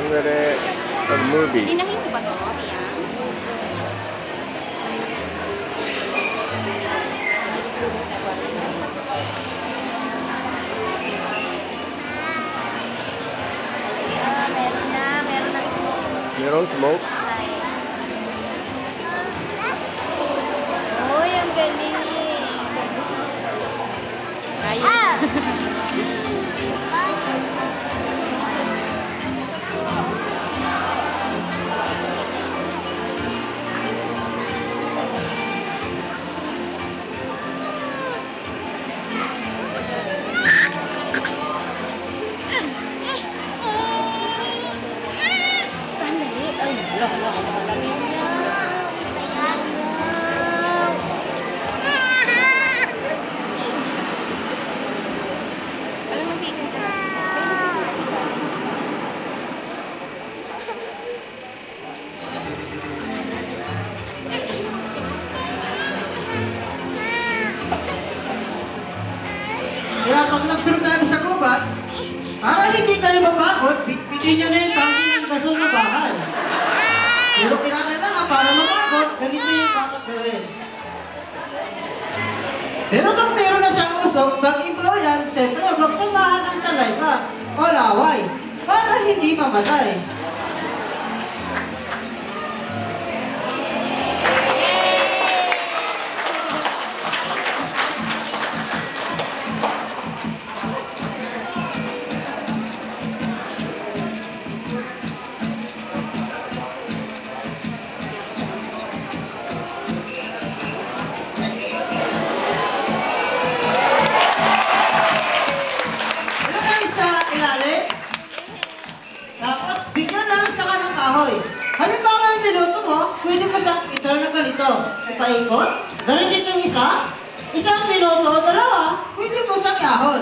minute of movie. Inahin ko ba ito, Mia? Merong smoke. Uy, ang galing. Ayun. Kaya pag nagsunod tayo sa gubat, para hindi ka na mapakot, bitbitin nyo na yung tangki ng gasol na bahay. Pero kinakailangan para mapakot, ganito yung pakot na rin. Pero kung meron na siyang usok, pag-employan, siyempre magsamahan ng salayba o laway para hindi mamatay. Halimbawa yung niluto mo, pwede mo siyang i-turn na ganito. Paikot, ganun dito yung isa, isang minuto o dalawa, pwede mo siyang iahon.